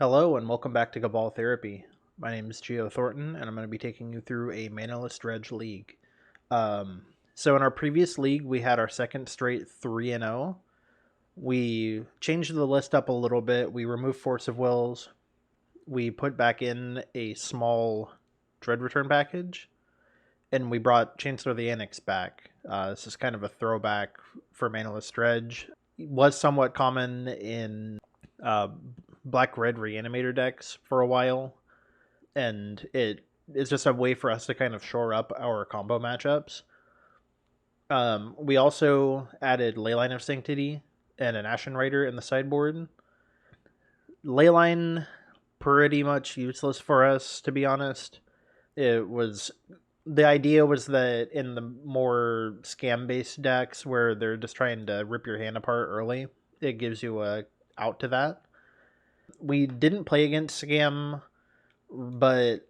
Hello and welcome back to Cabal Therapy. My name is Geo Thornton and I'm going to be taking you through a Manaless Dredge League. So in our previous league, we had our second straight 3-0. We changed the list up a little bit. We removed Force of Wills. We put back in a small Dread Return package. And we brought Chancellor of the Annex back. This is kind of a throwback for Manaless Dredge. It was somewhat common in black-red reanimator decks for a while, and it is just a way for us to kind of shore up our combo matchups. We also added Leyline of Sanctity and an Ashen Rider in the sideboard. Leyline, pretty much useless for us, to be honest. The idea was that in the more scam-based decks where they're just trying to rip your hand apart early, it gives you a out to that. We didn't play against scam, but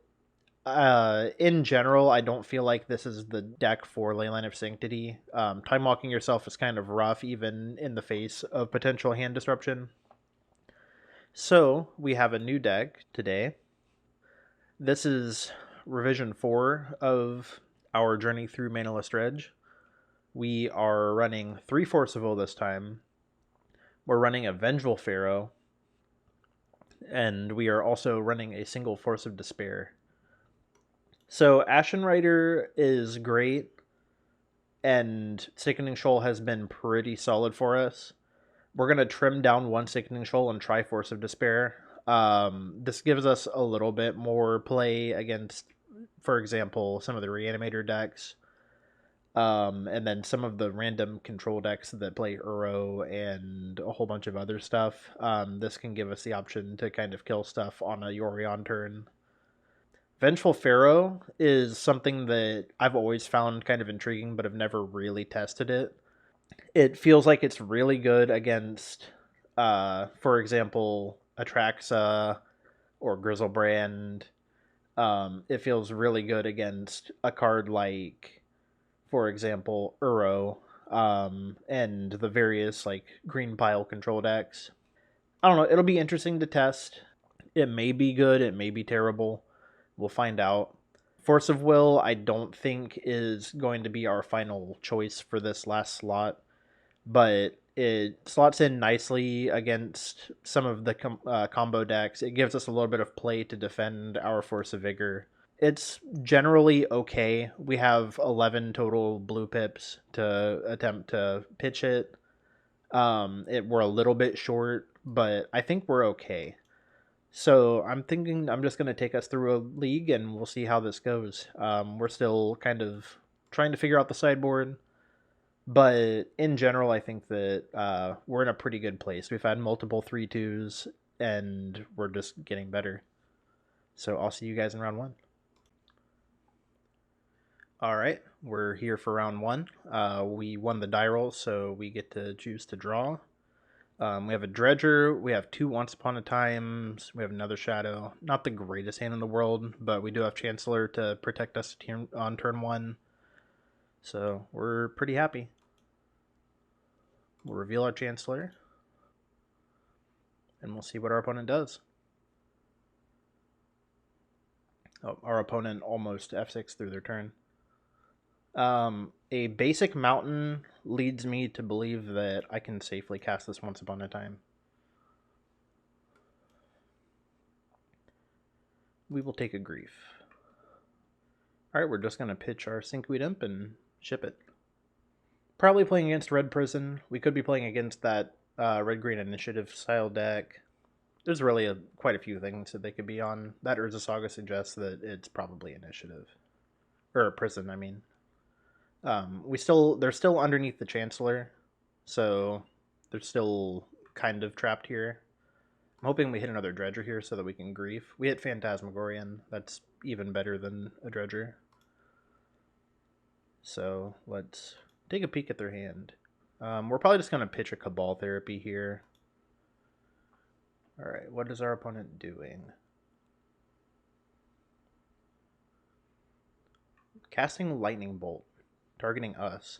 in general, I don't feel like this is the deck for Leyline of Sanctity. Time walking yourself is kind of rough, even in the face of potential hand disruption. So we have a new deck today. This is revision 4 of our journey through Manaless Dredge. We are running 3 Force of Will this time. We're running a Vengeful Pharaoh, and we are also running a single Force of Despair. So Ashen Rider is great, and Sickening Shoal has been pretty solid for us. We're going to trim down one Sickening Shoal and try Force of Despair. This gives us a little bit more play against, for example, some of the Reanimator decks. And then some of the random control decks that play Uro and a whole bunch of other stuff. This can give us the option to kind of kill stuff on a Yorion turn. Vengeful Pharaoh is something that I've always found kind of intriguing, but I've never really tested it. It feels like it's really good against, for example, Atraxa or Grizzlebrand. It feels really good against a card like, for example, Uro, and the various like green pile control decks. I don't know, it'll be interesting to test. It may be good, it may be terrible. We'll find out. Force of Will, I don't think is going to be our final choice for this last slot, but it slots in nicely against some of the combo decks. It gives us a little bit of play to defend our Force of Vigor. It's generally okay. We have 11 total blue pips to attempt to pitch it. We're a little bit short, but I think we're okay. So I'm thinking I'm just going to take us through a league and we'll see how this goes. We're still kind of trying to figure out the sideboard, but in general, I think that we're in a pretty good place. We've had multiple 3-2s and we're just getting better. So I'll see you guys in round 1. All right, we're here for round 1. We won the die roll, so we get to choose to draw. We have a Dredger, we have 2 Once Upon a Times, we have another Shadow. Not the greatest hand in the world, but we do have Chancellor to protect us on turn 1. So we're pretty happy. We'll reveal our Chancellor, and we'll see what our opponent does. Oh, our opponent almost F6 through their turn. A basic mountain leads me to believe that I can safely cast this Once Upon a Time. We will take a Grief. Alright, we're just going to pitch our Sinkweed Imp and ship it. Probably playing against Red Prison. We could be playing against that Red-Green Initiative style deck. There's really quite a few things that they could be on. That Urza Saga suggests that it's probably Initiative. Or Prison, I mean. They're still underneath the Chancellor, so they're still kind of trapped here. I'm hoping we hit another Dredger here so that we can Grief. We hit Phantasmagorian. That's even better than a Dredger. So let's take a peek at their hand. We're probably just going to pitch a Cabal Therapy here. Alright, what is our opponent doing? Casting Lightning Bolt. Targeting us.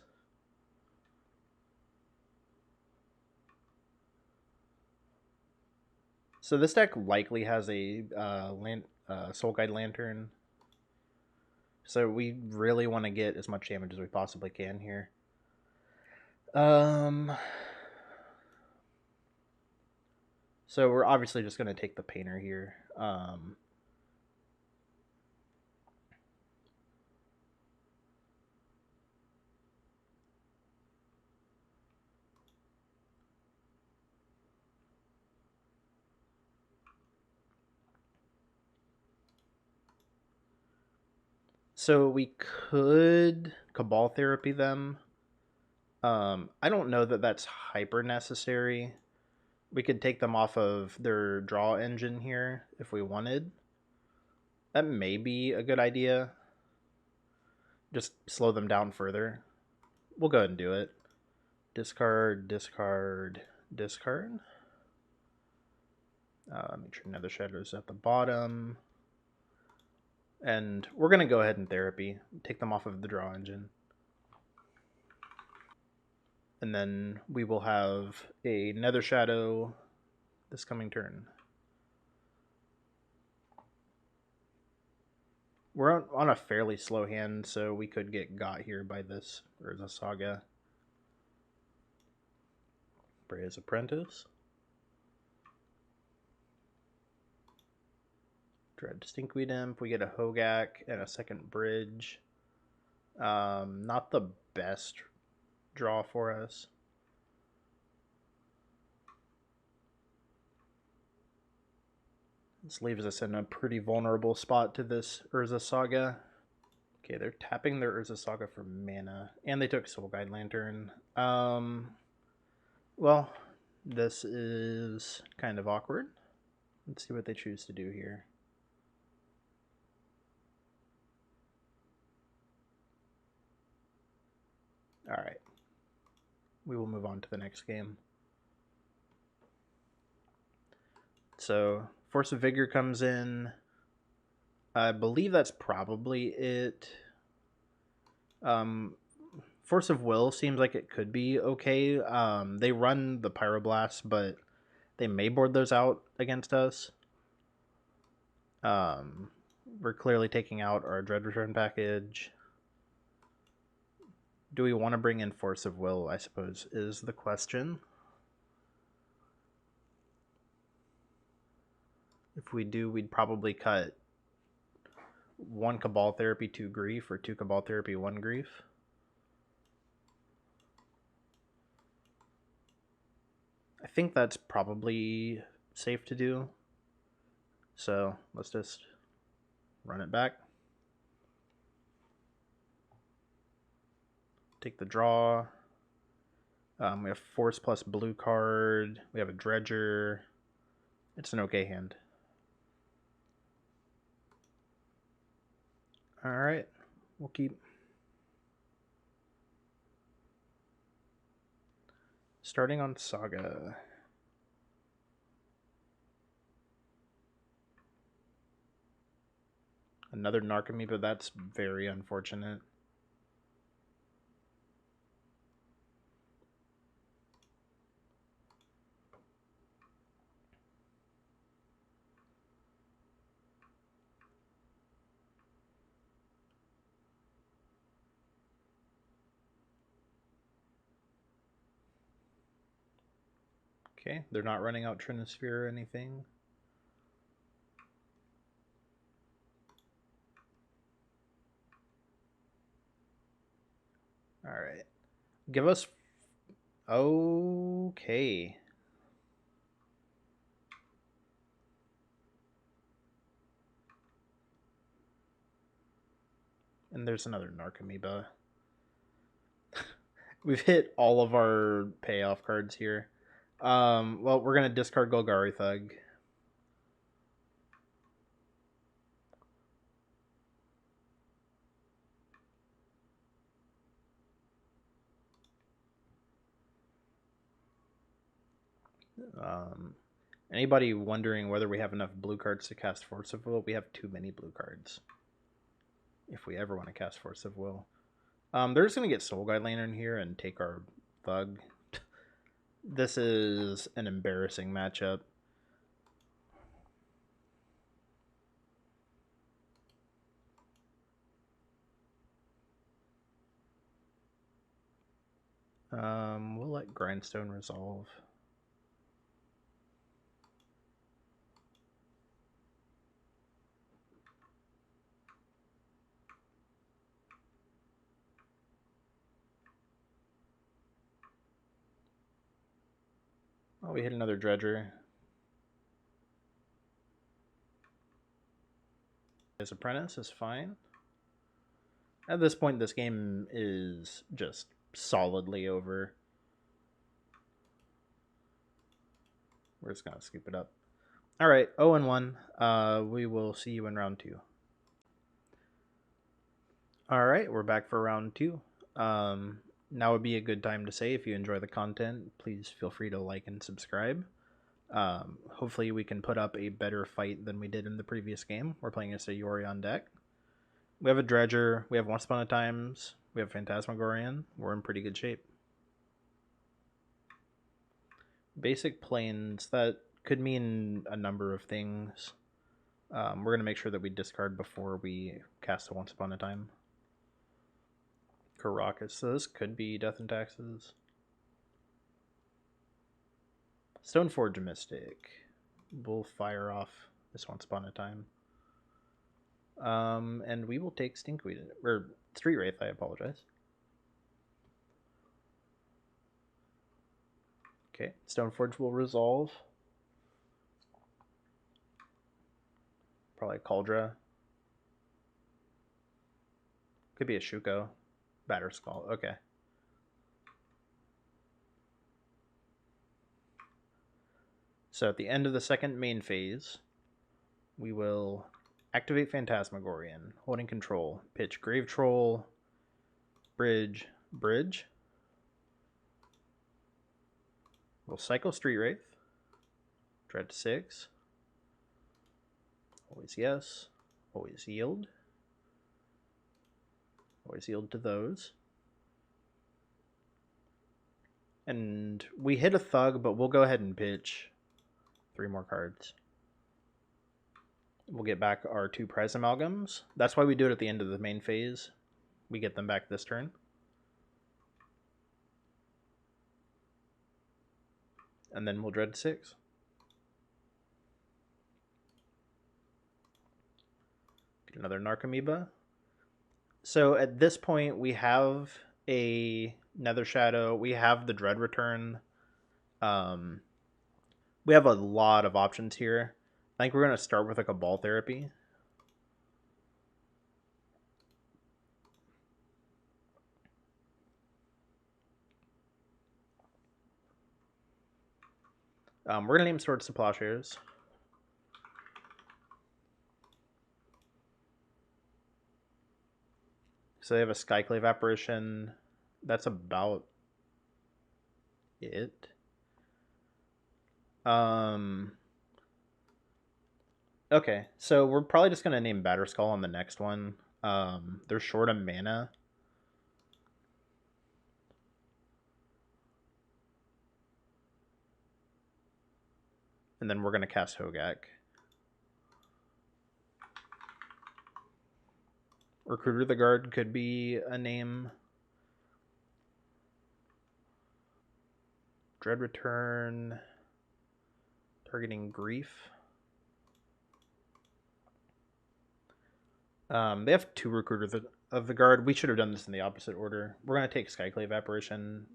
So this deck likely has a Soul Guide Lantern. So we really want to get as much damage as we possibly can here. So we're obviously just going to take the Painter here. So we could Cabal Therapy them. I don't know that that's hyper necessary. We could take them off of their draw engine here if we wanted. That may be a good idea. Just slow them down further. We'll go ahead and do it. Discard, discard, discard. Make sure Nether Shadow's at the bottom. And we're going to go ahead and Therapy. Take them off of the draw engine. And then we will have a Nether Shadow this coming turn. We're on a fairly slow hand, so we could get got here by this Urza Saga. Brea's Apprentice. Dread Stinkweed Imp. We get a Hogak and a second bridge. Not the best draw for us. This leaves us in a pretty vulnerable spot to this Urza Saga. Okay, they're tapping their Urza Saga for mana, and they took Soul Guide Lantern. Well, this is kind of awkward. Let's see what they choose to do here. Alright. We will move on to the next game. So, Force of Vigor comes in. I believe that's probably it. Force of Will seems like it could be okay. They run the Pyroblast, but they may board those out against us. We're clearly taking out our Dread Return package. Do we want to bring in Force of Will, I suppose, is the question. If we do, we'd probably cut 1 Cabal Therapy, 2 Grief, or 2 Cabal Therapy, 1 Grief. I think that's probably safe to do. So let's just run it back. Take the draw. We have Force plus blue card. We have a Dredger. It's an okay hand. Alright, we'll keep. Starting on Saga. Another Narcomoeba, that's very unfortunate. Okay, they're not running out Trinisphere or anything. Alright. Give us... Okay. And there's another Narcomoeba. We've hit all of our payoff cards here. Well, we're going to discard Golgari Thug. Anybody wondering whether we have enough blue cards to cast Force of Will? We have too many blue cards. If we ever want to cast Force of Will. They're just going to get Soul Guide Lantern here and take our Thug. This is an embarrassing matchup. We'll let Grindstone resolve. Oh, we hit another Dredger. His Apprentice is fine. At this point, this game is just solidly over. We're just going to scoop it up. All right, 0-1. We will see you in round 2. All right, we're back for round 2. Now would be a good time to say, if you enjoy the content, please feel free to like and subscribe. Hopefully we can put up a better fight than we did in the previous game. We're playing as a Yorion deck. We have a Dredger, we have Once Upon a Times, we have Phantasmagorian. We're in pretty good shape. Basic planes, that could mean a number of things. We're going to make sure that we discard before we cast a Once Upon a Time. Caracas, so this could be Death and Taxes. Stoneforge Mystic. We'll fire off this Once Upon a Time. And we will take Stinkweed, or Street Wraith, I apologize. Okay, Stoneforge will resolve. Probably Cauldra. Could be a Shuko. Batterskull, okay. So at the end of the second main phase, we will activate Phantasmagorian, holding control. Pitch Grave Troll, Bridge. We'll cycle Street Wraith. Dread to 6. Always yes. Always yield. Always yield to those. And we hit a Thug, but we'll go ahead and pitch 3 more cards. We'll get back our 2 Prize Amalgams. That's why we do it at the end of the main phase. We get them back this turn. And then we'll Dread 6. Get another Narcomoeba. So at this point, we have a Nether Shadow. We have the Dread Return. We have a lot of options here. I think we're going to start with a Cabal Therapy. We're going to name Swords to Plowshares. So they have a Skyclave Apparition. That's about it. Okay, so we're probably just going to name Batterskull on the next one. They're short of mana. And then we're going to cast Hogak. Recruiter the Guard could be a name. Dread Return. Targeting Grief. They have 2 Recruiters of the Guard. We should have done this in the opposite order. We're going to take Skyclave Apparition.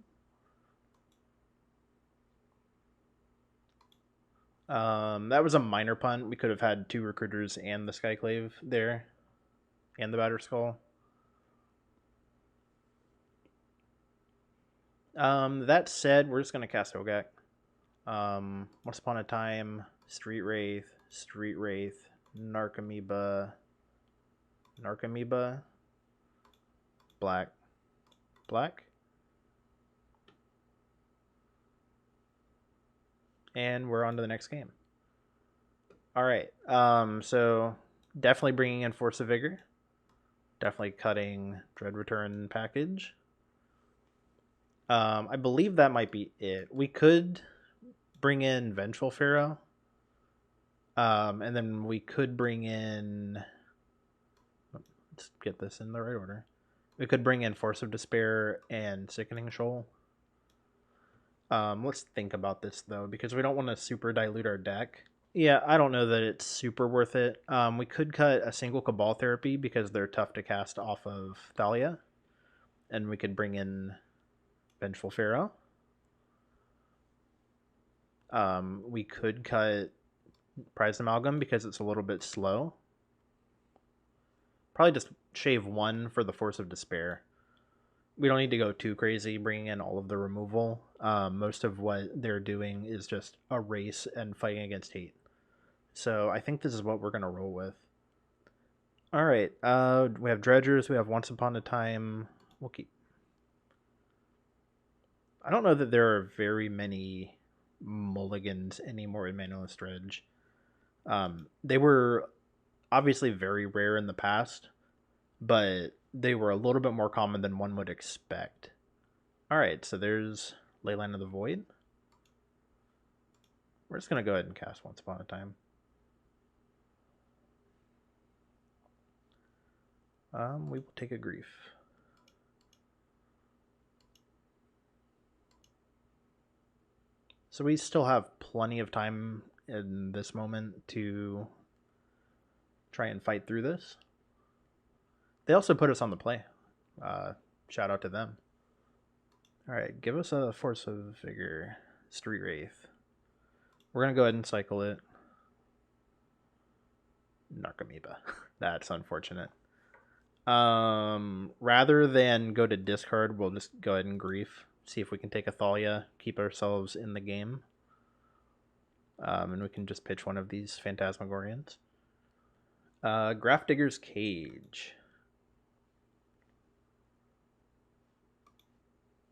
That was a minor punt. We could have had 2 Recruiters and the Skyclave there. And the Batterskull. That said, we're just going to cast Hogak. Once Upon a Time, Street Wraith, Narcomoeba, Black. And we're on to the next game. All right, so definitely bringing in Force of Vigor. Definitely cutting Dread Return package. I believe that might be it. We could bring in Vengeful Pharaoh. And then we could bring in... Let's get this in the right order. We could bring in Force of Despair and Sickening Shoal. Let's think about this though, because we don't want to super dilute our deck. Yeah, I don't know that it's super worth it. We could cut a single Cabal Therapy because they're tough to cast off of Thalia, and we could bring in Vengeful Pharaoh. We could cut Prize Amalgam because it's a little bit slow. Probably just shave one for the Force of Despair. We don't need to go too crazy bringing in all of the removal. Most of what they're doing is just a race and fighting against hate. So I think this is what we're going to roll with. All right. We have Dredgers. We have Once Upon a Time. We'll keep. I don't know that there are very many mulligans anymore in Manaless Dredge. They were obviously very rare in the past, but they were a little bit more common than one would expect. All right, so there's Leyline of the Void. We're just going to go ahead and cast Once Upon a Time. We will take a Grief. So we still have plenty of time in this moment to try and fight through this. They also put us on the play. Shout out to them. All right, give us a Force of Vigor, Street Wraith. We're going to go ahead and cycle it. Narcomoeba. That's unfortunate. Rather than go to discard, we'll just go ahead and Grief. See if we can take a Thalia, keep ourselves in the game. And we can just pitch one of these Phantasmagorians. Grafdigger's Cage.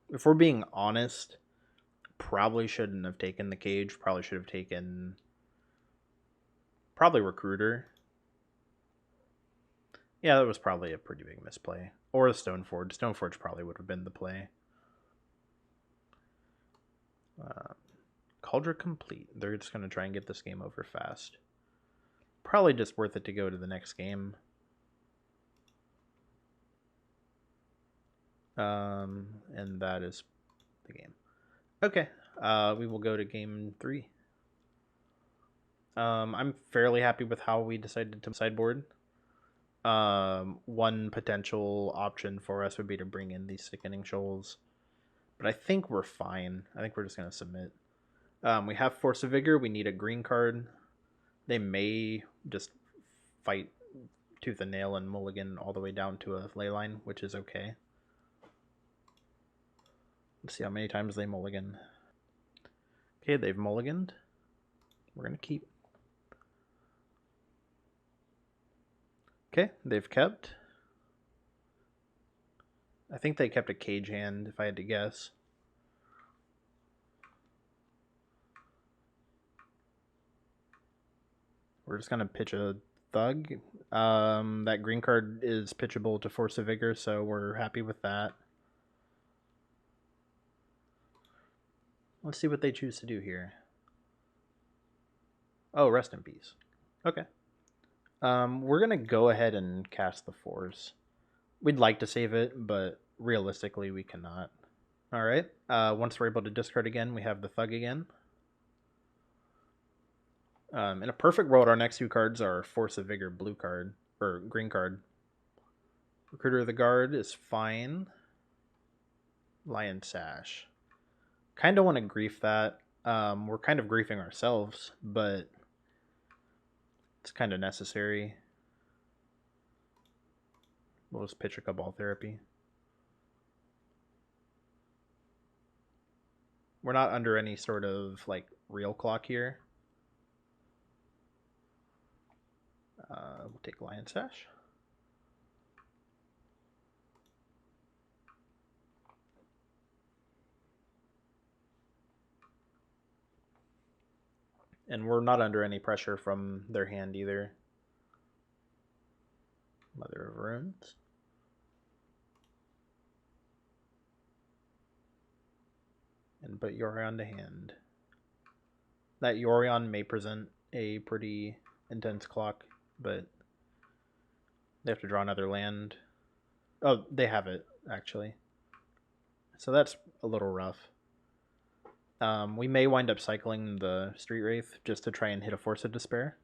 If we're being honest, probably shouldn't have taken the Cage. Probably should have taken... Probably Recruiter. Yeah, that was probably a pretty big misplay. Or the Stoneforge. Stoneforge probably would have been the play. Cauldron Complete. They're just going to try and get this game over fast. Probably just worth it to go to the next game. And that is the game. Okay, we will go to game 3. I'm fairly happy with how we decided to sideboard. One potential option for us would be to bring in these Sickening Shoals. But I think we're fine. I think we're just going to submit. We have Force of Vigor. We need a green card. They may just fight tooth and nail and mulligan all the way down to a Leyline, which is okay. Let's see how many times they mulligan. Okay, they've mulliganed. We're going to keep. Okay, they've kept. I think they kept a Cage hand, if I had to guess. We're just going to pitch a Thug. That green card is pitchable to Force of Vigor, so we're happy with that. Let's see what they choose to do here. Oh, Rest in Peace. Okay. We're going to go ahead and cast the Force. We'd like to save it, but realistically we cannot. Alright, once we're able to discard again, we have the Thug again. In a perfect world, our next two cards are Force of Vigor blue card, or green card. Recruiter of the Guard is fine. Lion Sash. Kind of want to grief that. We're kind of griefing ourselves, but it's kind of necessary. We'll just pitch a Cabal Therapy. We're not under any sort of like real clock here. We'll take Lion Sash. And we're not under any pressure from their hand either. Mother of Runes. And put Yorion to hand. That Yorion may present a pretty intense clock, but they have to draw another land. Oh, they have it, actually. So that's a little rough. We may wind up cycling the Street Wraith just to try and hit a Force of Despair.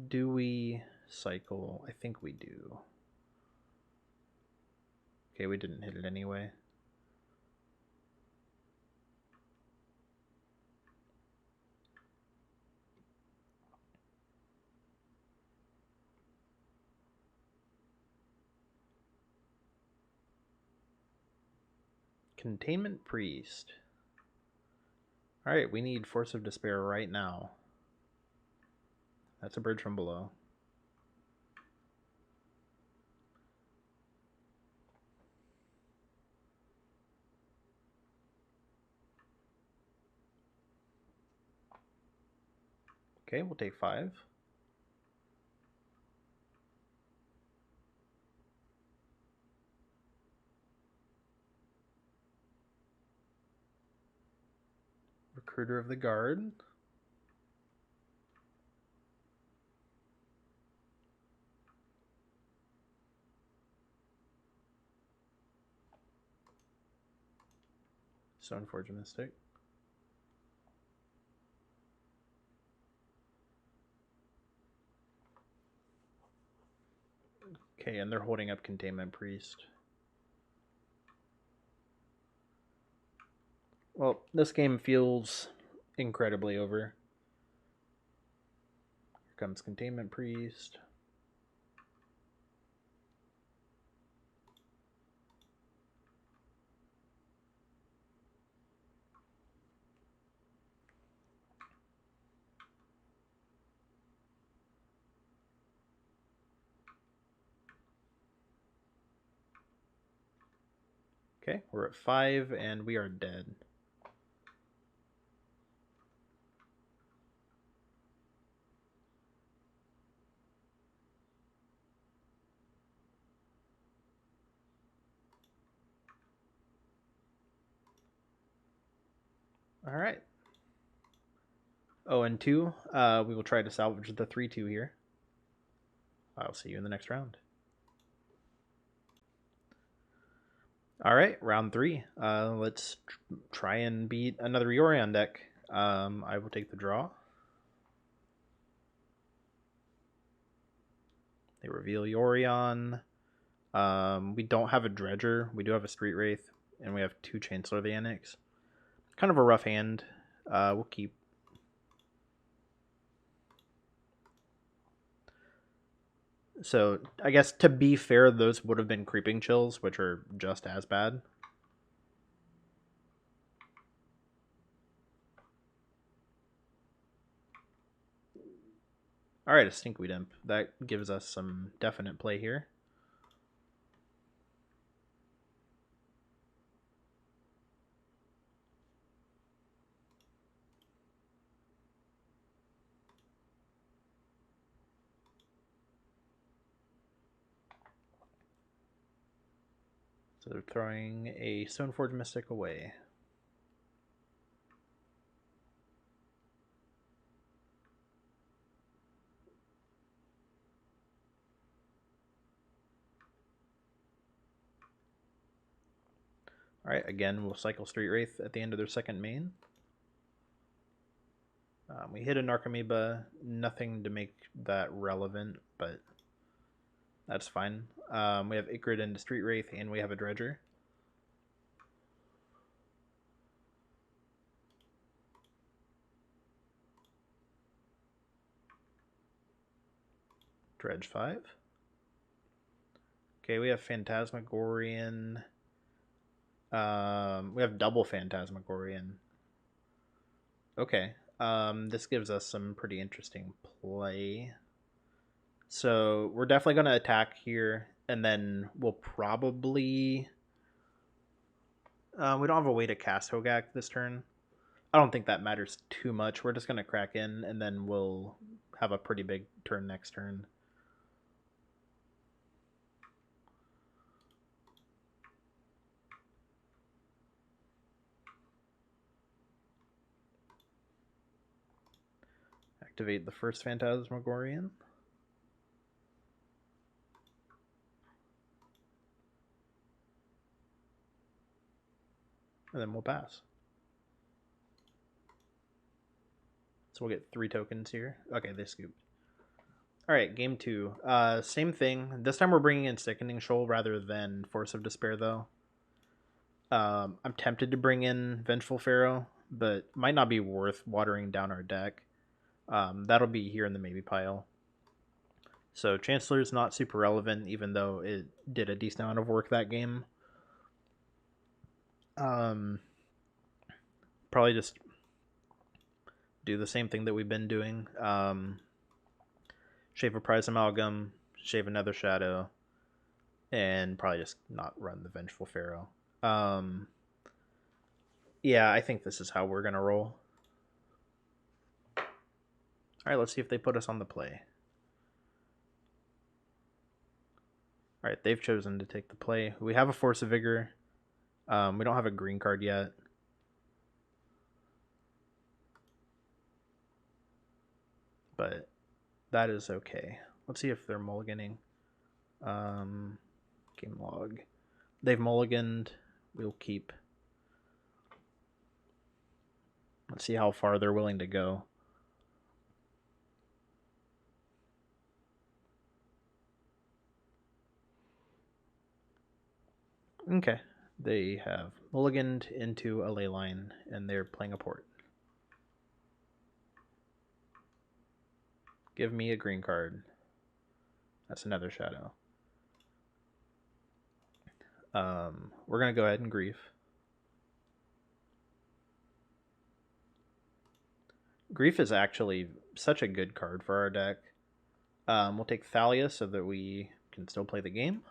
Do we cycle? I think we do. Okay, we didn't hit it anyway. Containment Priest. Alright, we need Force of Despair right now. That's a bridge from below. Okay, we'll take 5. Recruiter of the Guard. Stoneforge Mystic. Okay, and they're holding up Containment Priest. Well, this game feels incredibly over. Here comes Containment Priest. Okay, we're at 5 and we are dead. All right. 0 and 2. We will try to salvage the 3-2 here. I'll see you in the next round. All right, round 3. Let's try and beat another Yorion deck. I will take the draw. They reveal Yorion. We don't have a Dredger. We do have a Street Wraith, and we have 2 Chancellor of the Annex. Kind of a rough hand. We'll keep. So I guess to be fair, those would have been Creeping Chills, which are just as bad. All right, a Stinkweed Imp. That gives us some definite play here. So they're throwing a Stoneforge Mystic away. Alright, again, we'll cycle Street Wraith at the end of their second main. We hit a Narcomoeba, nothing to make that relevant, but that's fine. We have Icrid into Street Wraith, and we have a Dredger. Dredge 5. Okay, we have Phantasmagorian. We have double Phantasmagorian. Okay. This gives us some pretty interesting play. So we're definitely going to attack here, and then we'll probably... we don't have a way to cast Hogak this turn. I don't think that matters too much. We're just going to crack in, and then we'll have a pretty big turn next turn. Activate the first Phantasmagorian. And then we'll pass. So we'll get 3 tokens here. Okay, they scooped. Alright, game 2. Same thing. This time we're bringing in Sickening Shoal rather than Force of Despair, though. I'm tempted to bring in Vengeful Pharaoh, but might not be worth watering down our deck. That'll be here in the maybe pile. So Chancellor's not super relevant, even though it did a decent amount of work that game. Probably just do the same thing that we've been doing. Shave a Prize Amalgam, shave another Shadow, and probably just not run the Vengeful Pharaoh. Yeah, I think this is how we're going to roll. Alright, let's see if they put us on the play. Alright, they've chosen to take the play. We have a Force of Vigor. We don't have a green card yet. But that is okay. Let's see if they're mulliganing. Game log. They've mulliganed. We'll keep. Let's see how far they're willing to go. Okay. They have mulliganed into a ley line, and they're playing a port. Give me a green card. That's another Shadow. We're going to go ahead and Grief. Grief is actually such a good card for our deck. We'll take Thalia so that we can still play the game.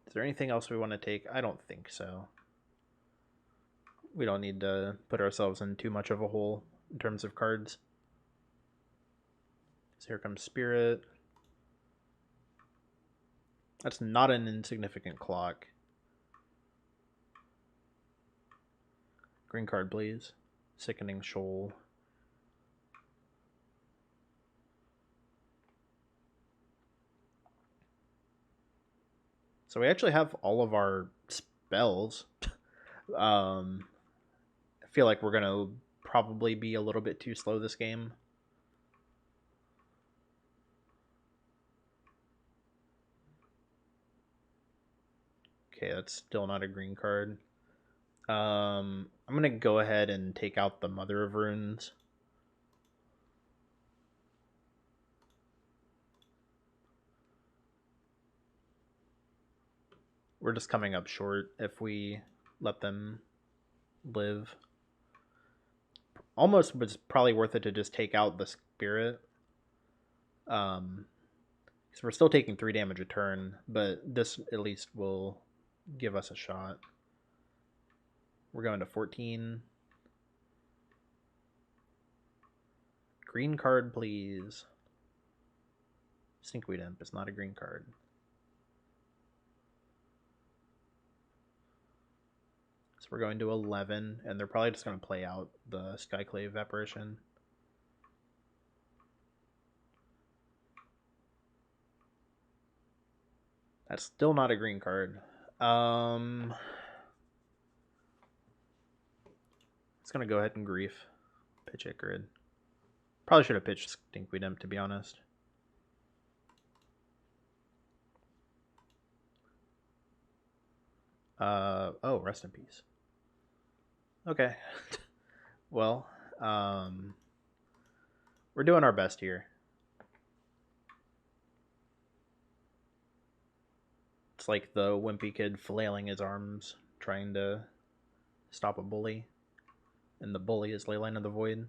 Is there anything else we want to take? I don't think so. We don't need to put ourselves in too much of a hole in terms of cards. So here comes Spirit. That's not an insignificant clock. Green card, please. Sickening Shoal. So we actually have all of our spells. I feel like we're going to probably be a little bit too slow this game. Okay, that's still not a green card. I'm going to go ahead and take out the Mother of Runes. We're just coming up short if we let them live. Almost was probably worth it to just take out the Spirit. Because we're still taking 3 damage a turn, but this at least will give us a shot. We're going to 14. Green card, please. Stinkweed Imp is not a green card. So we're going to 11, and they're probably just going to play out the Skyclave Apparition. That's still not a green card. It's going to go ahead and Grief. Pitch Icarid. Probably should have pitched Stinkweed Imp, to be honest. Oh, rest in peace. Okay. Well, we're doing our best here. It's like the wimpy kid flailing his arms, trying to stop a bully. And the bully is Leyline of the Void.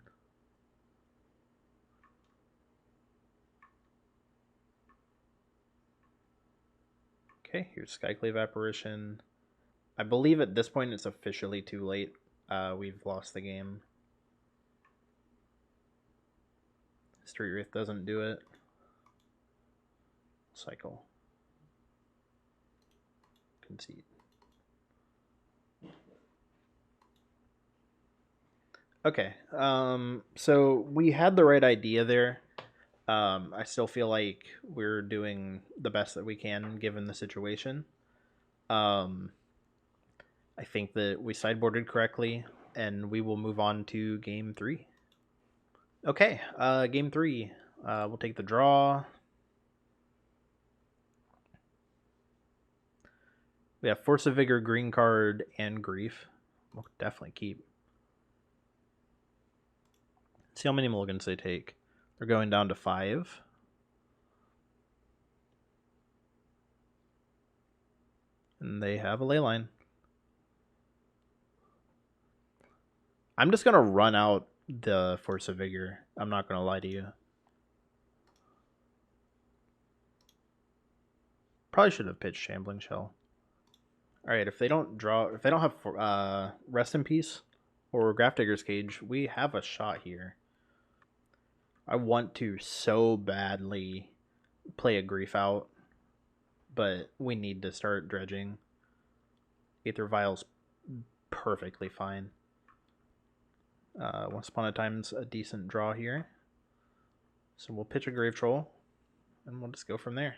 Okay, here's Skyclave Apparition. I believe at this point it's officially too late. We've lost the game. Street Wraith doesn't do it. Cycle. Concede. Okay. So we had the right idea there. I still feel like we're doing the best that we can given the situation. Um, I think that we sideboarded correctly, and we will move on to game three. Okay, game three. We'll take the draw. We have Force of Vigor, Green card, and Grief. We'll definitely keep. See how many mulligans they take. They're going down to 5. And they have a ley line. I'm just going to run out the Force of Vigor. I'm not going to lie to you. Probably should have pitched Shambling Shell. Alright, if they don't have Rest in Peace or Grafdigger's Cage, we have a shot here. I want to so badly play a Grief out, but we need to start dredging. Aether Vial's perfectly fine. Once Upon a Time's a decent draw here. So we'll pitch a Grave Troll, and we'll just go from there.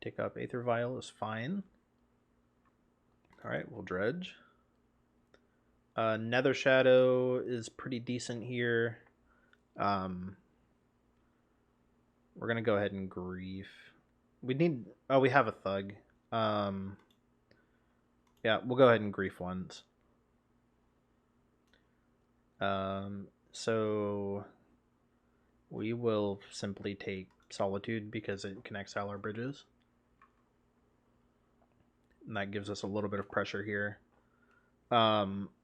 Take up Aether Vial is fine. Alright, we'll dredge. Nether Shadow is pretty decent here. We're going to go ahead and Grief. We need... Oh, we have a Thug. Yeah, we'll go ahead and Grief once. So we will simply take Solitude because it can exile our bridges. And that gives us a little bit of pressure here.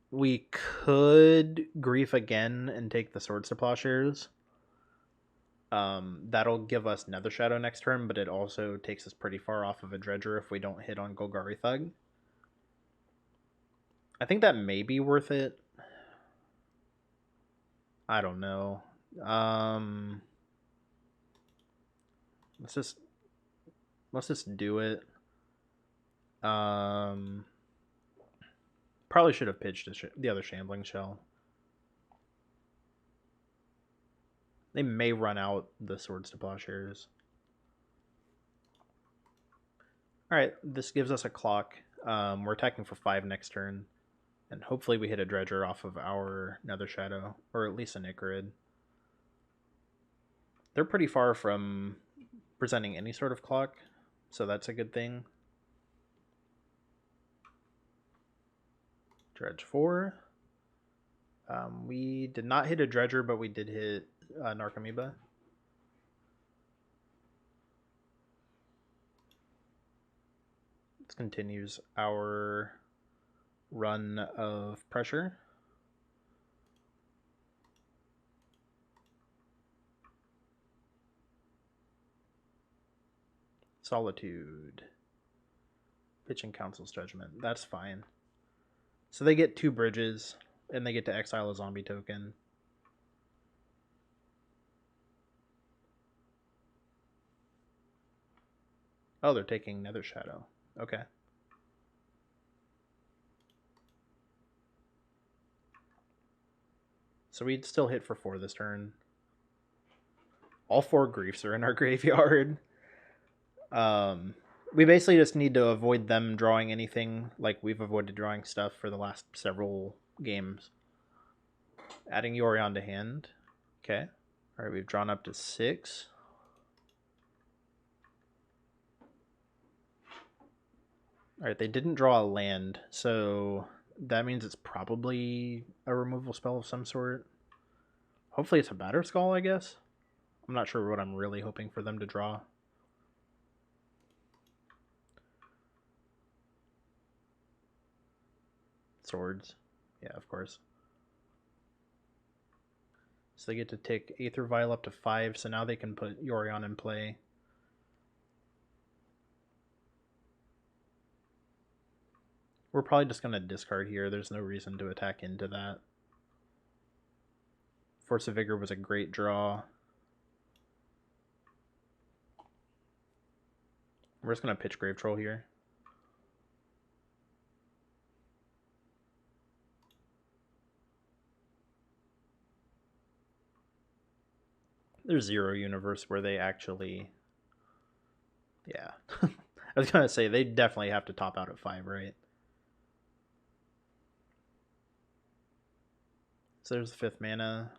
We could Grief again and take the Swords to Plowshares. That'll give us Nether Shadow next turn, but it also takes us pretty far off of a Dredger if we don't hit on Golgari Thug. I think that may be worth it. I don't know. Let's just do it. Probably should have pitched the other Shambling Shell. They may run out the Swords to Plowshares. Alright, this gives us a clock. We're attacking for 5 next turn. And hopefully we hit a Dredger off of our Nether Shadow. Or at least an Icarid. They're pretty far from presenting any sort of clock. So that's a good thing. Dredge 4. We did not hit a Dredger, but we did hit Narcomoeba. This continues our run of pressure. Solitude. Pitching Council's Judgment. That's fine. So they get 2 bridges, and they get to exile a zombie token. Oh, they're taking Nether Shadow. Okay. So we'd still hit for 4 this turn. All 4 Griefs are in our graveyard. We basically just need to avoid them drawing anything like we've avoided drawing stuff for the last several games. Adding Yorion to hand. Okay. Alright, we've drawn up to 6. Alright, they didn't draw a land, so that means it's probably a removal spell of some sort. Hopefully it's a Batterskull, I guess. I'm not sure what I'm really hoping for them to draw. Swords. Yeah, of course. So they get to take Aether Vial up to 5, so now they can put Yorion in play. We're probably just going to discard here. There's no reason to attack into that. Force of Vigor was a great draw. We're just going to pitch Grave Troll here. There's Zero Universe where they actually... Yeah. I was going to say, they definitely have to top out at 5, right? So there's the 5th mana.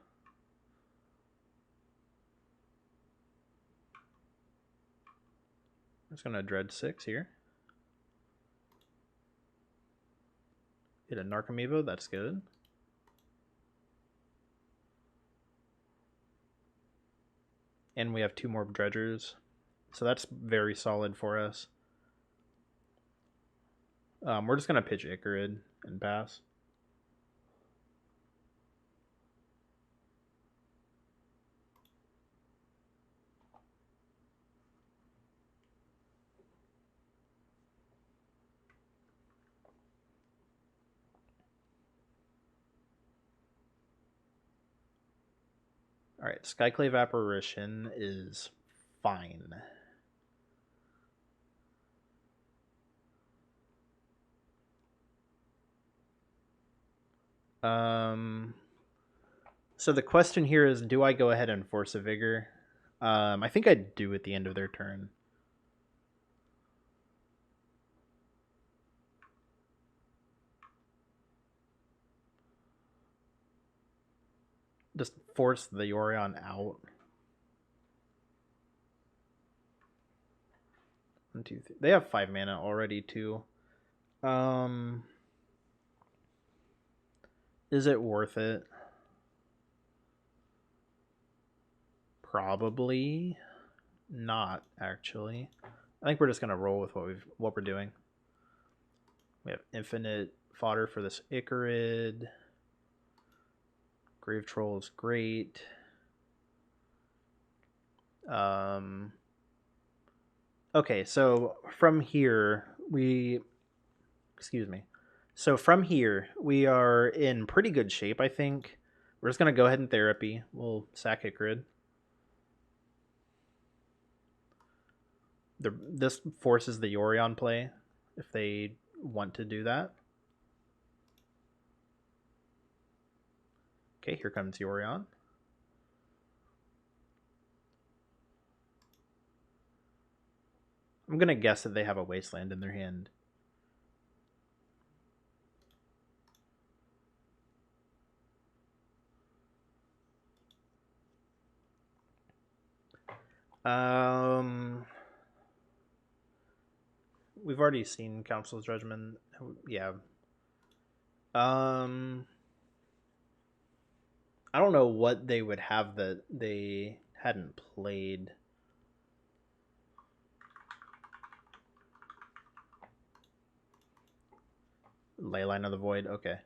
I'm just going to Dredge 6 here. Hit a Narcomoebo, that's good. And we have 2 more Dredgers. So that's very solid for us. We're just going to pitch Icarid and pass. Alright, Skyclave Apparition is fine. So the question here is, do I go ahead and Force a Vigor? I think I do at the end of their turn. Just force the Yorion out. 1, 2, 3. They have 5 mana already too. Is it worth it? Probably not, actually. I think we're just gonna roll with what we're doing. We have infinite fodder for this Icarid. Grave Troll is great. Okay, so from here So from here we are in pretty good shape, I think. We're just gonna go ahead and therapy. We'll sack Icarid. This forces the Yorion play if they want to do that. Okay, here comes Yorion. I'm going to guess that they have a Wasteland in their hand. We've already seen Council's Judgment. Yeah. I don't know what they would have that they hadn't played. Leyline of the Void. Okay.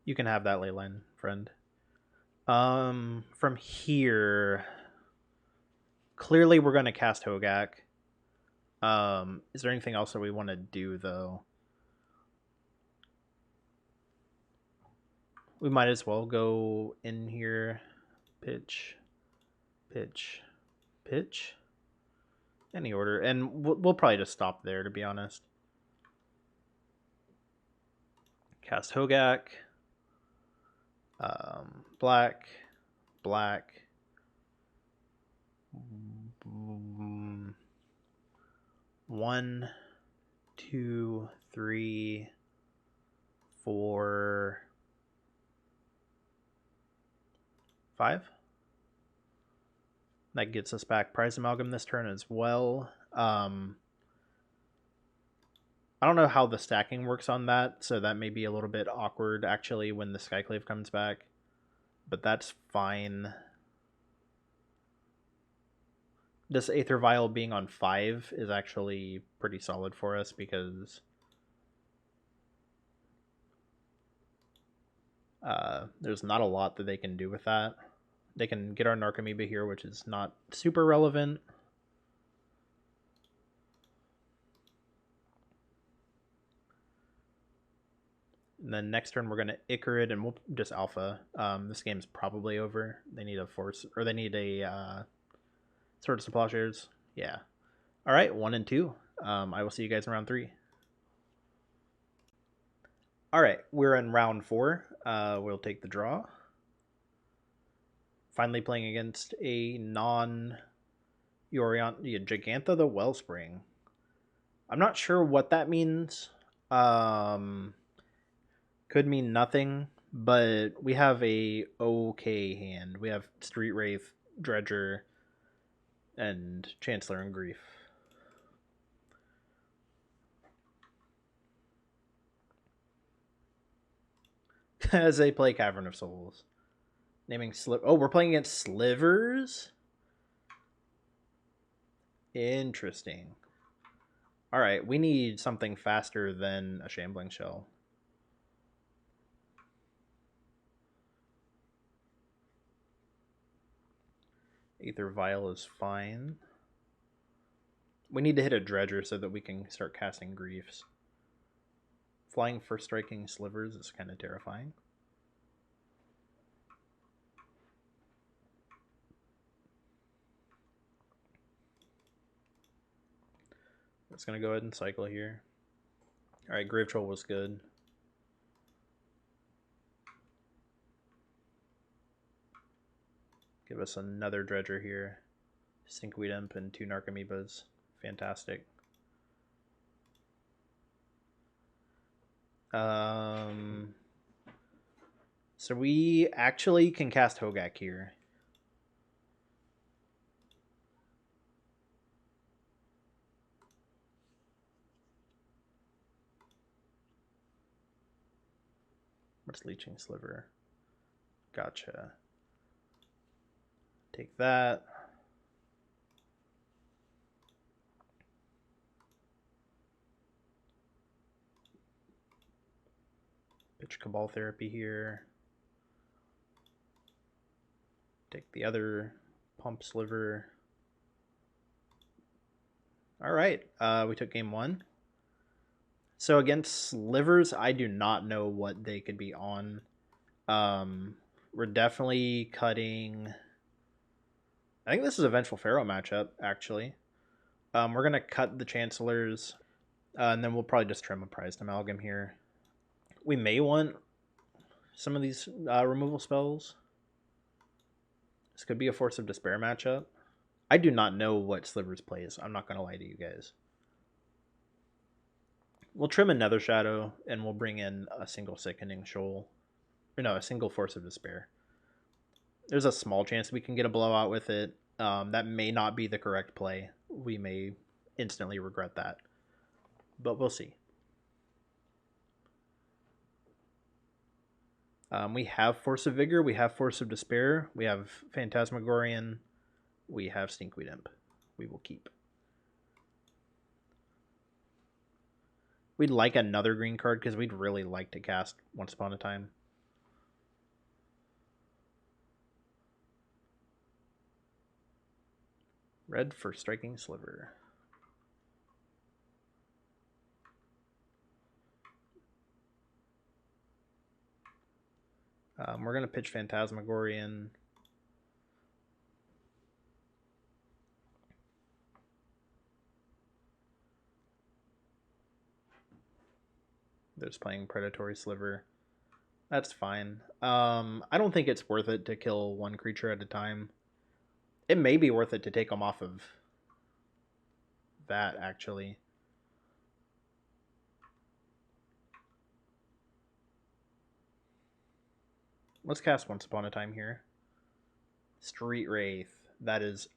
You can have that Leyline, friend. From here, clearly we're going to cast Hogak. Is there anything else that we want to do, though? We might as well go in here. Pitch. Any order. And we'll probably just stop there, to be honest. Cast Hogak. Black. 1, 2, 3, 4, 5. That gets us back Prize Amalgam this turn as well. I don't know how the stacking works on that, so that may be a little bit awkward actually when the Skyclave comes back, but that's fine. This Aether Vial being on 5 is actually pretty solid for us because there's not a lot that they can do with that. They can get our Narcomoeba here, which is not super relevant. And then next turn we're going to Icarid and we'll just Alpha. This game's probably over. They need a Force, or they need a Sword of Plowshares. Yeah. All right, 1 and 2. I will see you guys in round 3. All right, we're in round 4. We'll take the draw. Finally playing against a non-Yorion Gigantha the Wellspring. I'm not sure what that means. Could mean nothing, but we have a okay hand. We have Street Wraith, Dredger, and Chancellor and Grief. As they play Cavern of Souls. Naming Oh, we're playing against Slivers? Interesting. Alright, we need something faster than a Shambling Shell. Aether Vial is fine. We need to hit a Dredger so that we can start casting Griefs. Flying for striking Slivers is kind of terrifying. It's going to go ahead and cycle here. Alright, Grave Troll was good. Give us another Dredger here. Stinkweed Imp and 2 Narcomoebas. Fantastic. So we actually can cast Hogak here. What's Leeching Sliver? Gotcha. Take that. Pitch Cabal Therapy here. Take the other Pump Sliver. Alright, we took game 1. So against Slivers, I do not know what they could be on. We're definitely cutting... I think this is a Vengeful Pharaoh matchup, actually. We're going to cut the Chancellors, and then we'll probably just trim a Prized Amalgam here. We may want some of these removal spells. This could be a Force of Despair matchup. I do not know what Slivers plays. I'm not going to lie to you guys. We'll trim another Shadow, and we'll bring in a single Sickening Shoal. Or no, a single Force of Despair. There's a small chance we can get a blowout with it. That may not be the correct play. We may instantly regret that. But we'll see. We have Force of Vigor. We have Force of Despair. We have Phantasmagorian. We have Stinkweed Imp. We will keep. We'd like another green card because we'd really like to cast Once Upon a Time. Red for Striking Sliver. We're going to pitch Phantasmagorian. They're just playing Predatory Sliver. That's fine. I don't think it's worth it to kill one creature at a time. It may be worth it to take them off of that, actually. Let's cast Once Upon a Time here. Street Wraith. That is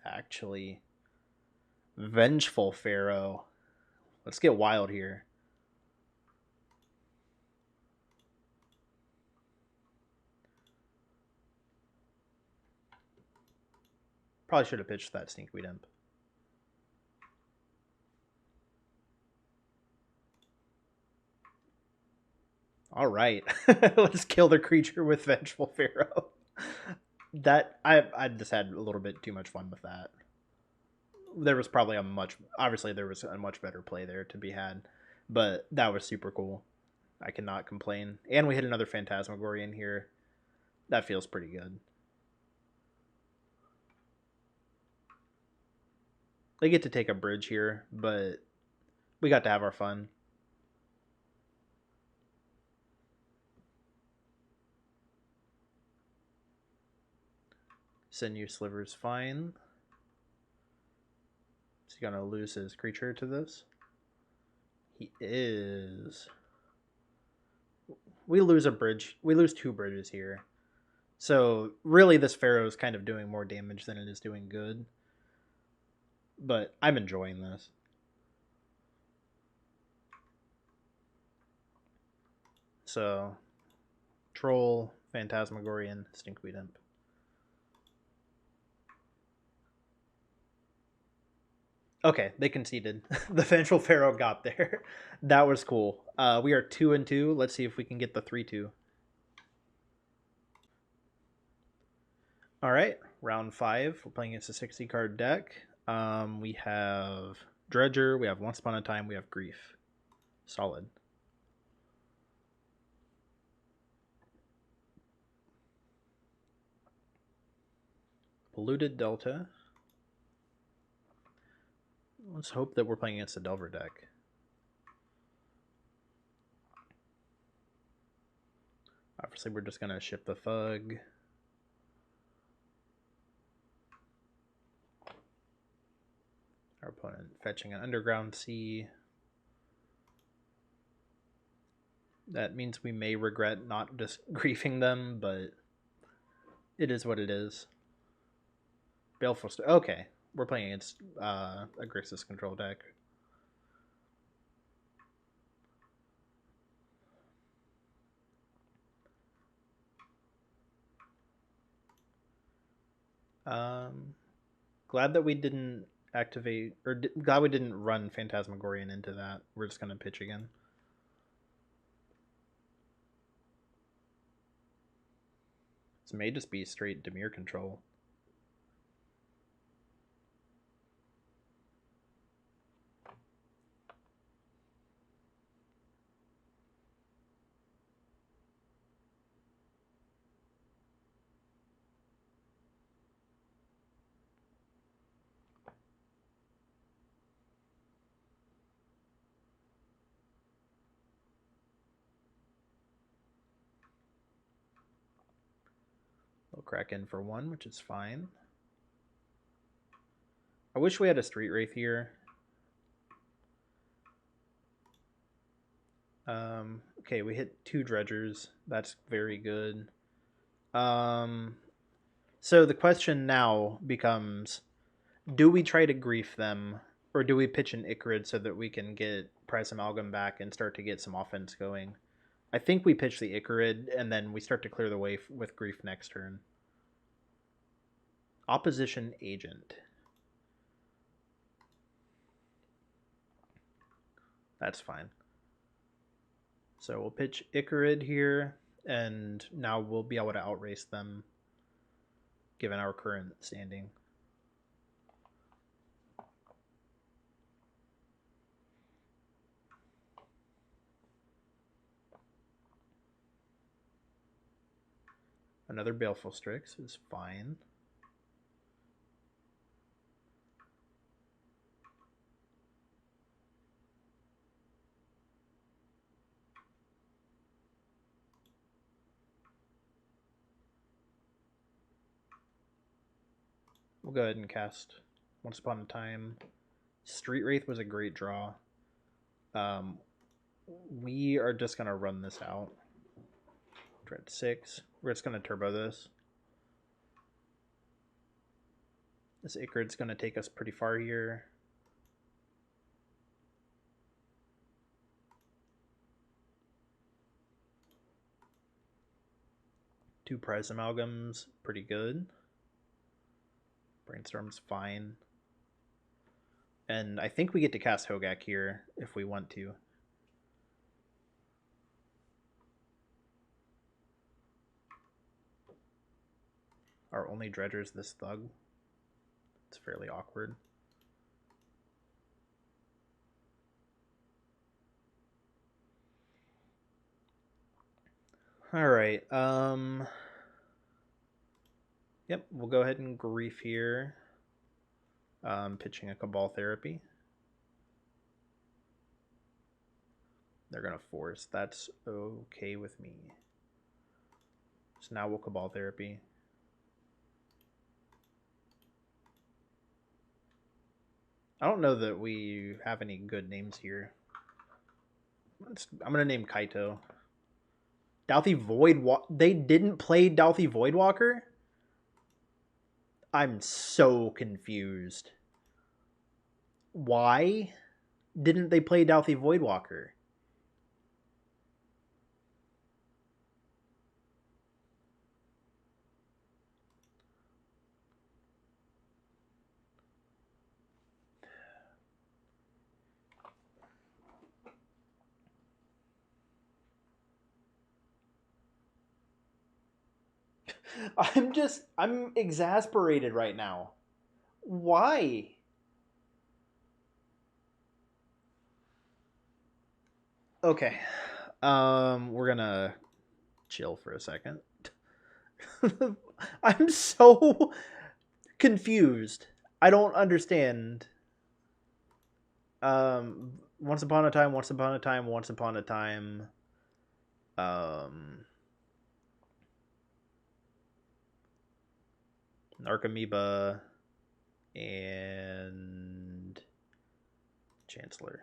actually Vengeful Pharaoh. Let's get wild here. Probably should have pitched that Stinkweed Imp. All right, let's kill the creature with Vengeful Pharaoh. That I just had a little bit too much fun with that. There was probably obviously there was a much better play there to be had, but that was super cool. I cannot complain. And we hit another Phantasmagorian here. That feels pretty good. They get to take a bridge here, but we got to have our fun. Sinew Sliver's fine. Is he gonna lose his creature to this? He is. We lose a bridge. We lose 2 bridges here. So really this Pharaoh is kind of doing more damage than it is doing good. But I'm enjoying this. So Troll, Phantasmagorian, Stinkweed Imp. Okay, they conceded. The Vengeful Pharaoh got there. That was cool. We are 2-2. Let's see if we can get the 3-2. All right, round 5. We're playing against a 60 card deck. We have Dredger. We have Once Upon a Time. We have Grief. Solid. Polluted Delta. Let's hope that we're playing against a Delver deck. Obviously, we're just going to ship the Thug. Our opponent fetching an Underground Sea. That means we may regret not just griefing them, but it is what it is. Baleful Star. Okay, we're playing against a Grixis control deck. Glad that we didn't activate, or glad we didn't run Phantasmagorian into that. We're just going to pitch again. This may just be straight Dimir control. We'll crack in for 1, which is fine. I wish we had a Street Wraith here. Okay, we hit 2 Dredgers. That's very good. So the question now becomes, do we try to grief them, or do we pitch an Icarid so that we can get Prize Amalgam back and start to get some offense going? I think we pitch the Icarid, and then we start to clear the way with grief next turn. Opposition Agent. That's fine. So we'll pitch Icarid here, and now we'll be able to outrace them given our current standing. Another Baleful Strix is fine. We'll go ahead and cast Once Upon a Time. Street Wraith was a great draw. We are just going to run this out. Dread 6. We're just going to turbo this. This Icarid's going to take us pretty far here. Two Prize Amalgams, pretty good. Brainstorm's fine. And I think we get to cast Hogak here if we want to. Our only Dredger is this Thug. It's fairly awkward. Alright, yep, we'll go ahead and grief here. Pitching a Cabal Therapy. They're going to force. That's okay with me. So now we'll Cabal Therapy. I don't know that we have any good names here. I'm gonna name Kaito. Douthie They didn't play Douthie Voidwalker? I'm so confused. Why didn't they play Douthie Voidwalker? I'm exasperated right now. Why? Okay. We're gonna chill for a second. I'm so confused. I don't understand. Once upon a time, once upon a time, once upon a time. Um, Narcomoeba and Chancellor.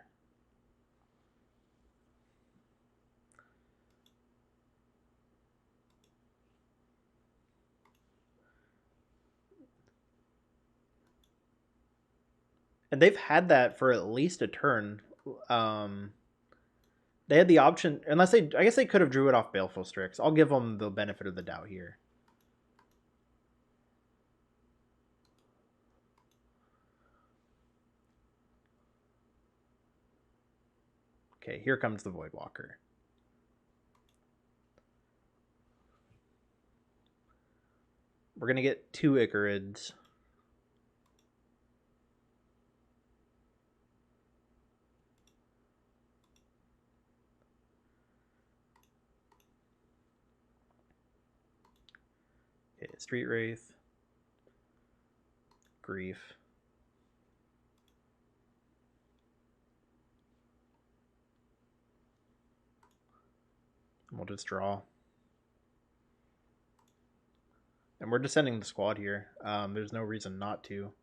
And they've had that for at least a turn. They had the option, I guess they could have drew it off Baleful Strix. I'll give them the benefit of the doubt here. Okay, here comes the Voidwalker. We're gonna get 2 Icarids. Okay, Street Wraith. Grief. We'll just draw. And we're descending the squad here. There's no reason not to.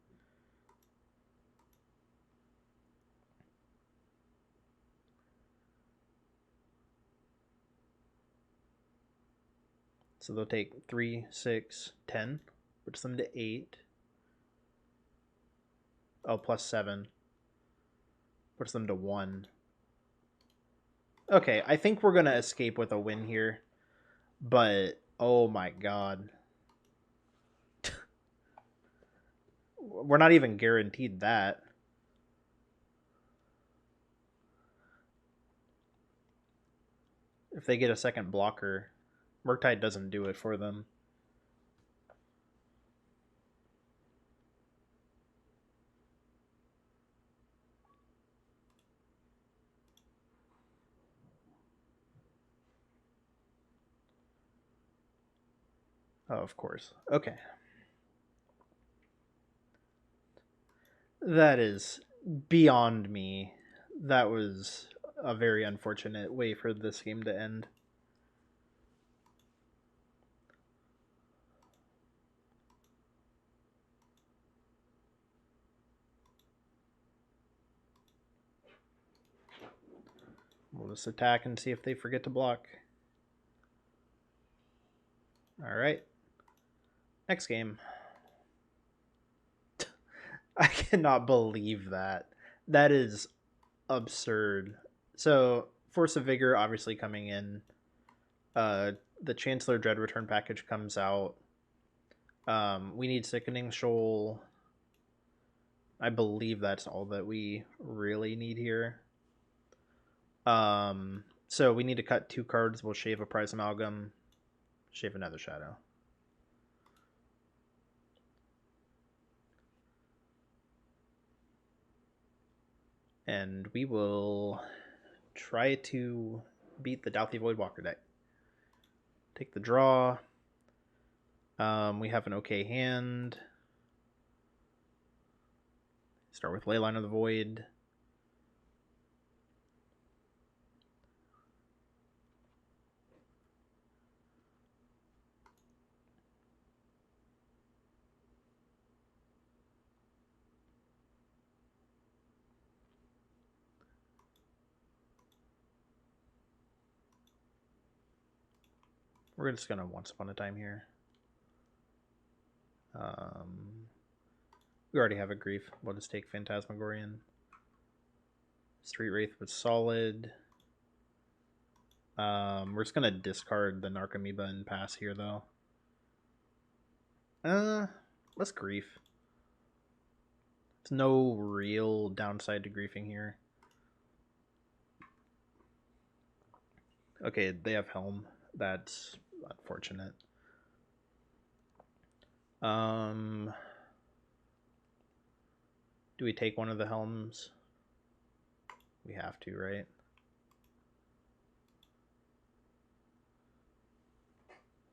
So they'll take 3, 6, 10. Puts them to 8. Oh, plus 7. Puts them to 1. Okay, I think we're going to escape with a win here. But, oh my god. We're not even guaranteed that. If they get a second blocker, Murktide doesn't do it for them. Oh, of course. Okay. That is beyond me. That was a very unfortunate way for this game to end. We'll just attack and see if they forget to block. Alright. Next game. I cannot believe that. That is absurd. So, Force of Vigor obviously coming in. The Chancellor Dread Return package comes out. We need Sickening Shoal. I believe that's all that we really need here. So we need to cut 2 cards. We'll shave a Prize Amalgam, shave another Shadow. And we will try to beat the Douthie Voidwalker deck. Take the draw. We have an okay hand. Start with Leyline of the Void. We're just gonna Once Upon a Time here. We already have a Grief. We'll just take Phantasmagorian. Street Wraith was solid. We're just gonna discard the Narcomoeba and pass here, though. Let's Grief. There's no real downside to griefing here. Okay, they have Helm. That's unfortunate. Do we take one of the Helms? We have to, right?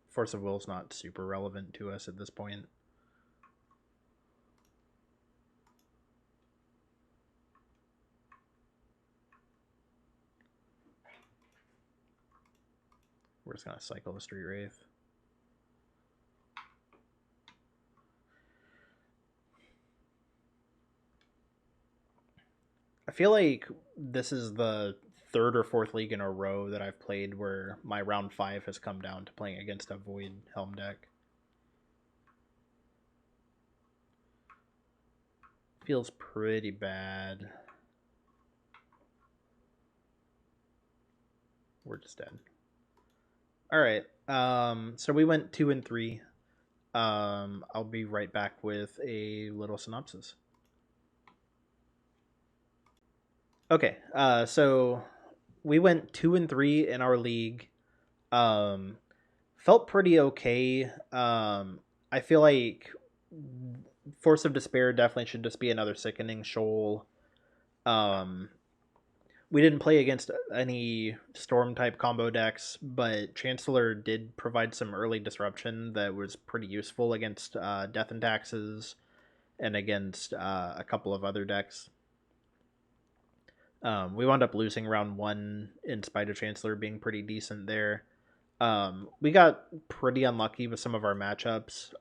Force of Will is not super relevant to us at this point. We're just going to cycle the Street Wraith. I feel like this is the third or fourth league in a row that I've played where my round 5 has come down to playing against a Void Helm deck. Feels pretty bad. We're just dead. All right. So we went 2 and 3. I'll be right back with a little synopsis. Okay. So we went 2 and 3 in our league. Felt pretty okay. I feel like Force of Despair definitely should just be another Sickening Shoal. We didn't play against any Storm type combo decks, but Chancellor did provide some early disruption that was pretty useful against Death and Taxes and against a couple of other decks. We wound up losing round 1 in spite of Chancellor being pretty decent there. We got pretty unlucky with some of our matchups.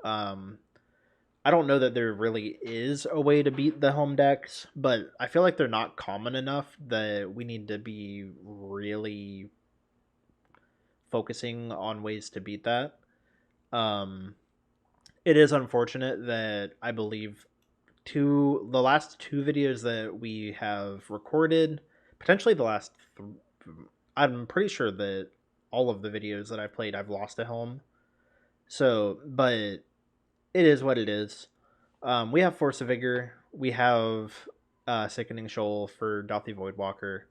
I don't know that there really is a way to beat the home decks, but I feel like they're not common enough that we need to be really focusing on ways to beat that. It is unfortunate that I believe the last 2 videos that we have recorded, potentially the last I'm pretty sure that all of the videos that I've played I've lost at home. So, but it is what it is. We have Force of Vigor. We have Sickening Shoal for Dauthi Voidwalker.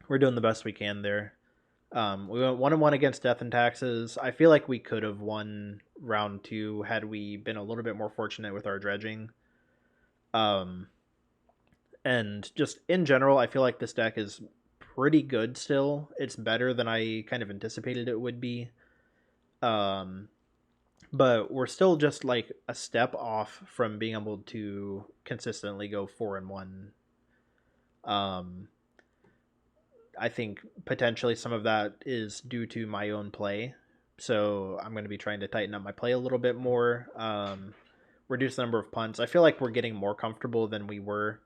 We're doing the best we can there. We went 1-1 against Death and Taxes. I feel like we could have won round 2 had we been a little bit more fortunate with our dredging. And just in general, I feel like this deck is pretty good still. It's better than I kind of anticipated it would be. But we're still just like a step off from being able to consistently go 4-1. I think potentially some of that is due to my own play. So I'm going to be trying to tighten up my play a little bit more. Reduce the number of punts. I feel like we're getting more comfortable than we were,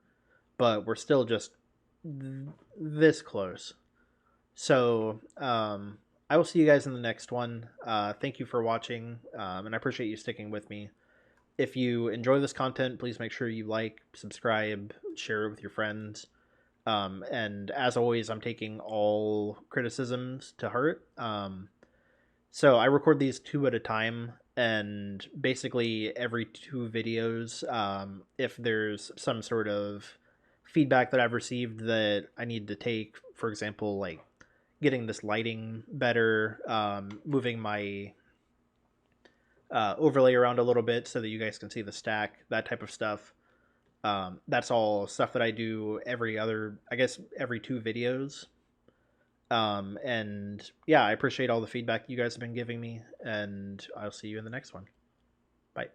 but we're still just this close. So I will see you guys in the next one. Thank you for watching, and I appreciate you sticking with me. If you enjoy this content, please make sure you like, subscribe, share it with your friends. And as always, I'm taking all criticisms to heart. So I record these 2 at a time, and basically every 2 videos, if there's some sort of feedback that I've received that I need to take, for example, like getting this lighting better, moving my overlay around a little bit so that you guys can see the stack, that type of stuff. That's all stuff that I do every 2 videos. And yeah, I appreciate all the feedback you guys have been giving me, and I'll see you in the next one. Bye.